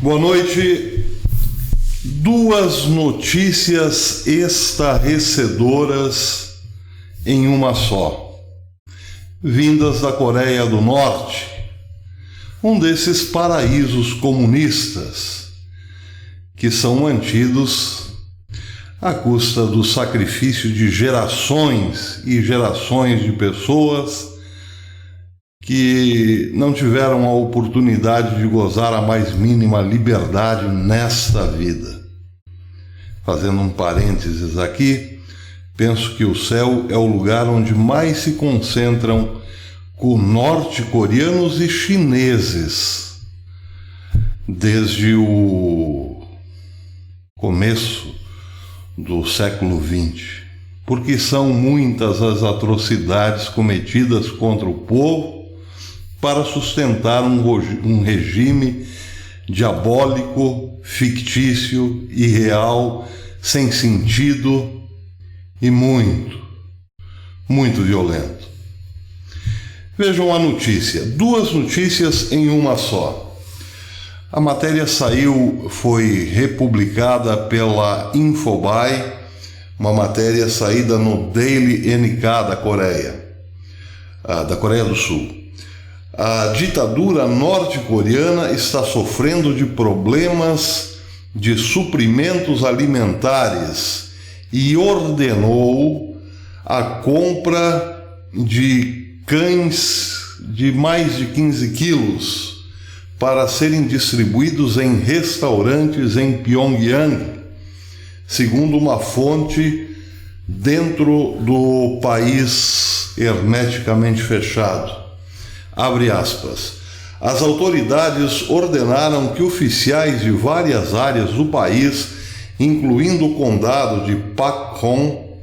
Boa noite. Duas notícias estarrecedoras em uma só, vindas da Coreia do Norte, um desses paraísos comunistas que são mantidos à custa do sacrifício de gerações e gerações de pessoas que não tiveram a oportunidade de gozar a mais mínima liberdade nesta vida. Fazendo um parênteses aqui, penso que o céu é o lugar onde mais se concentram norte-coreanos e chineses desde o começo do século XX, porque são muitas as atrocidades cometidas contra o povo para sustentar um regime diabólico, fictício, irreal, sem sentido e muito violento. Vejam a notícia, duas notícias em uma só. A matéria foi republicada pela Infobae, uma matéria saída no Daily NK da Coreia do Sul. A ditadura norte-coreana está sofrendo de problemas de suprimentos alimentares e ordenou a compra de cães de mais de 15 quilos para serem distribuídos em restaurantes em Pyongyang, segundo uma fonte dentro do país hermeticamente fechado. Abre aspas. As autoridades ordenaram que oficiais de várias áreas do país, incluindo o condado de Pakchon,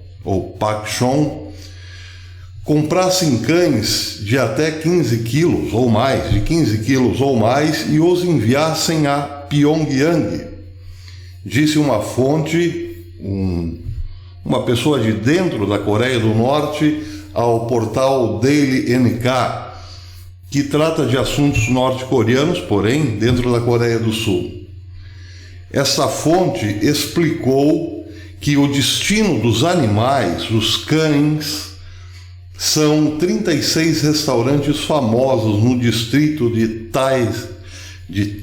comprassem cães de até 15 quilos ou mais, e os enviassem a Pyongyang. Disse uma fonte, uma pessoa de dentro da Coreia do Norte, ao portal Daily NK, que trata de assuntos norte-coreanos, porém dentro da Coreia do Sul. Essa fonte explicou que o destino dos animais, os cães, são 36 restaurantes famosos no distrito de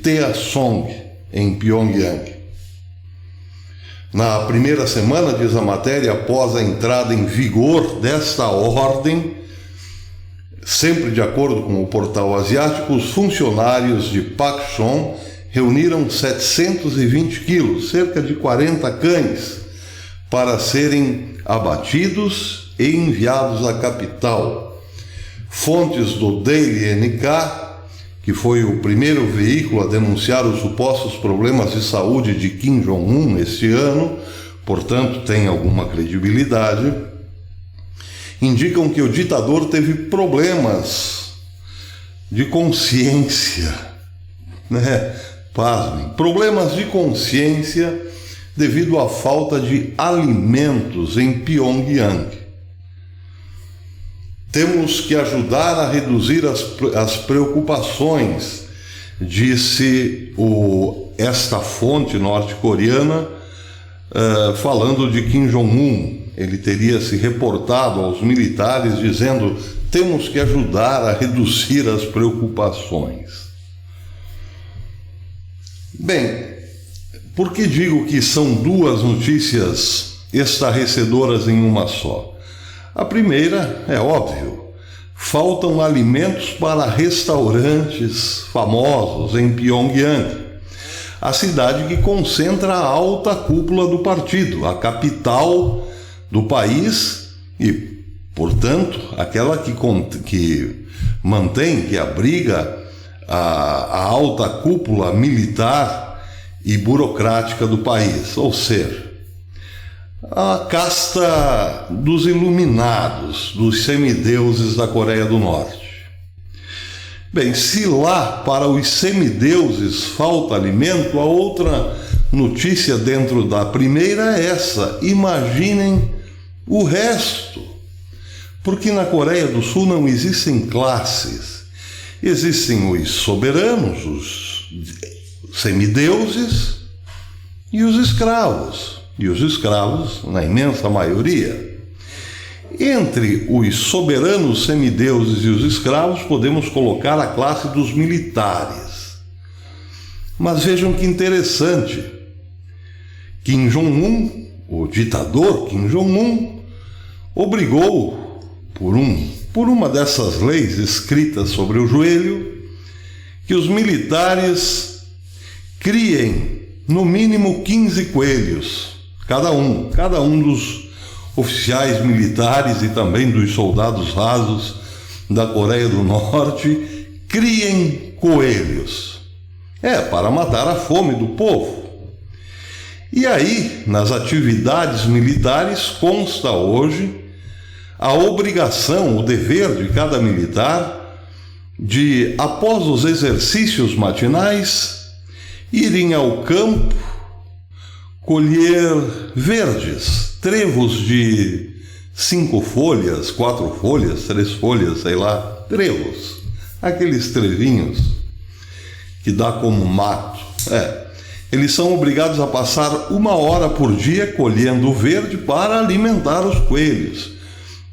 Taesong, em Pyongyang. Na primeira semana, diz a matéria, após a entrada em vigor desta ordem, sempre de acordo com o portal asiático, os funcionários de Pakchon reuniram 720 quilos, cerca de 40 cães, para serem abatidos e enviados à capital. Fontes do Daily NK, que foi o primeiro veículo a denunciar os supostos problemas de saúde de Kim Jong-un este ano, portanto tem alguma credibilidade, indicam que o ditador teve problemas de consciência, Pasmem, problemas de consciência devido à falta de alimentos em Pyongyang. Temos que ajudar a reduzir as preocupações, disse esta fonte norte-coreana, falando de Kim Jong-un. Ele teria se reportado aos militares dizendo: temos que ajudar a reduzir as preocupações. Bem, por que digo que são duas notícias estarrecedoras em uma só? A primeira é óbvio: faltam alimentos para restaurantes famosos em Pyongyang, a cidade que concentra a alta cúpula do partido, a capital do país e, portanto, aquela que mantém, que abriga a alta cúpula militar e burocrática do país, ou seja, a casta dos iluminados, dos semideuses da Coreia do Norte. Bem, se lá para os semideuses falta alimento, a outra notícia dentro da primeira é essa: imaginem o resto, porque na Coreia do Sul não existem classes, existem os soberanos, semideuses e os escravos. E os escravos, na imensa maioria. Entre os soberanos semideuses e os escravos, podemos colocar a classe dos militares. Mas vejam que interessante. Kim Jong-un, o ditador Kim Jong-un, obrigou, por uma dessas leis escritas sobre o joelho, que os militares criem no mínimo 15 coelhos, cada um dos oficiais militares e também dos soldados rasos da Coreia do Norte criem coelhos. Para matar a fome do povo. E aí, nas atividades militares, consta hoje a obrigação, o dever de cada militar de, após os exercícios matinais, irem ao campo colher verdes, trevos de 5 folhas, 4 folhas, 3 folhas, sei lá, trevos, aqueles trevinhos que dá como mato. Eles são obrigados a passar 1 hora por dia colhendo verde para alimentar os coelhos,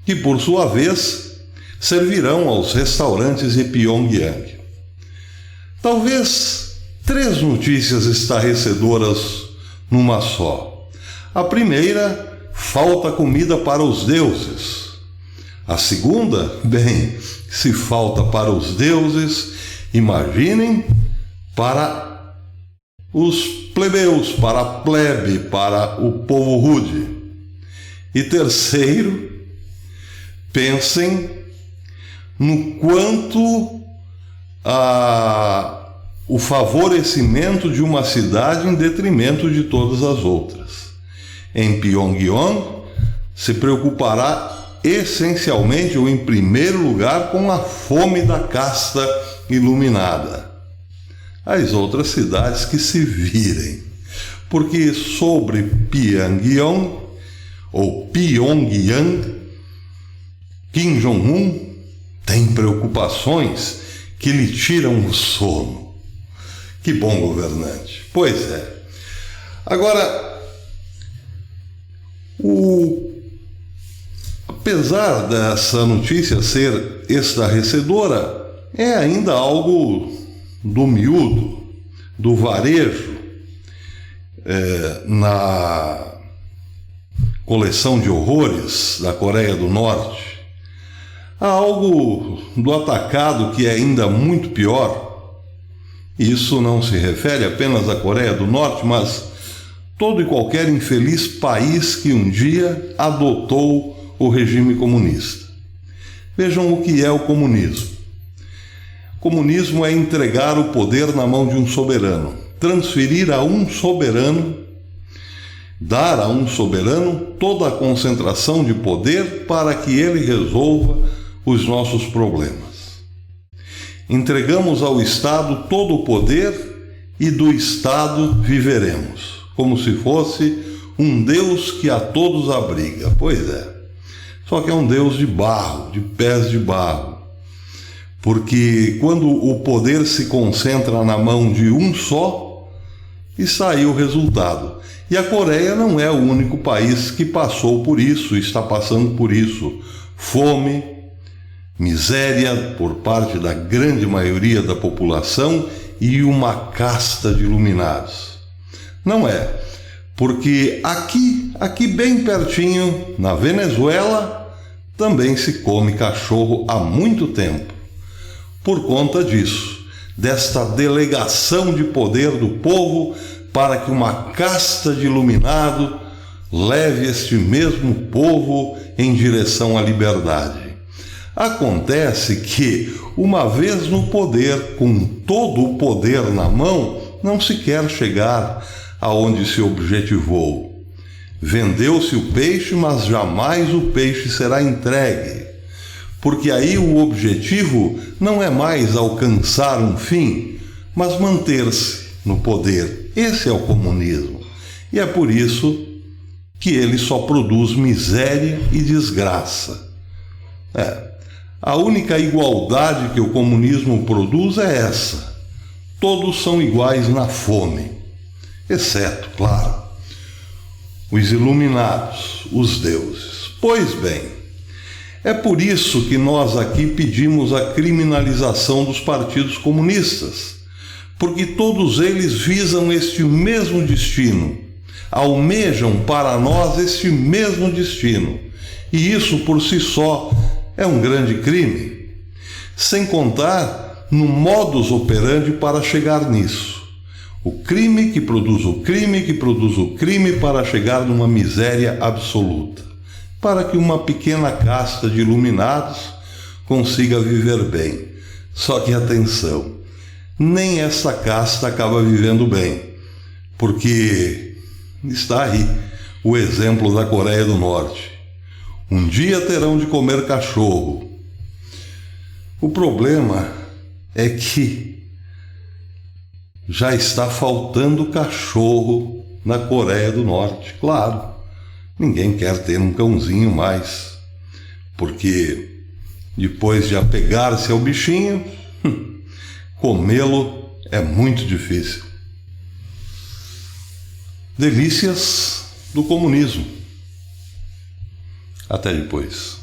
que por sua vez servirão aos restaurantes de Pyongyang. Talvez 3 notícias estarrecedoras numa só. A primeira, falta comida para os deuses. A segunda, bem, se falta para os deuses, imaginem para os plebeus, para a plebe, para o povo rude. E terceiro, pensem no quanto o favorecimento de uma cidade em detrimento de todas as outras. Em Pyongyang, se preocupará essencialmente ou em primeiro lugar com a fome da casta iluminada. As outras cidades que se virem, porque sobre Pyongyang, Kim Jong-un tem preocupações que lhe tiram o sono. Que bom governante. Pois é. Agora, apesar dessa notícia ser estarrecedora, é ainda algo do miúdo, do varejo, na coleção de horrores da Coreia do Norte. Há algo do atacado que é ainda muito pior. Isso não se refere apenas à Coreia do Norte, mas todo e qualquer infeliz país que um dia adotou o regime comunista. Vejam o que é o comunismo. Comunismo é entregar o poder na mão de um soberano, transferir a um soberano, dar a um soberano toda a concentração de poder para que ele resolva os nossos problemas. Entregamos ao Estado todo o poder e do Estado viveremos, como se fosse um Deus que a todos abriga. Pois é, só que é um Deus de barro, de pés de barro. Porque quando o poder se concentra na mão de um só, está aí o resultado. E a Coreia não é o único país que passou por isso, está passando por isso. Fome, miséria por parte da grande maioria da população e uma casta de iluminados. Não é, porque aqui bem pertinho, na Venezuela, também se come cachorro há muito tempo. Por conta disso, desta delegação de poder do povo para que uma casta de iluminado leve este mesmo povo em direção à liberdade. Acontece que, uma vez no poder, com todo o poder na mão, não se quer chegar aonde se objetivou. Vendeu-se o peixe, mas jamais o peixe será entregue. Porque aí o objetivo não é mais alcançar um fim, mas manter-se no poder. Esse é o comunismo. E é por isso que ele só produz miséria e desgraça. A única igualdade que o comunismo produz é essa. todos são iguais na fome, exceto, claro, os iluminados, os deuses. Pois bem, é por isso que nós aqui pedimos a criminalização dos partidos comunistas, porque todos eles visam este mesmo destino, almejam para nós este mesmo destino, e isso por si só é um grande crime, sem contar no modus operandi para chegar nisso. O crime que produz o crime, que produz o crime para chegar numa miséria absoluta, para que uma pequena casta de iluminados consiga viver bem. Só que atenção, nem essa casta acaba vivendo bem, porque está aí o exemplo da Coreia do Norte. Um dia terão de comer cachorro. O problema é que já está faltando cachorro na Coreia do Norte. Claro, ninguém quer ter um cãozinho mais, porque depois de apegar-se ao bichinho, comê-lo é muito difícil. Delícias do comunismo. Até depois.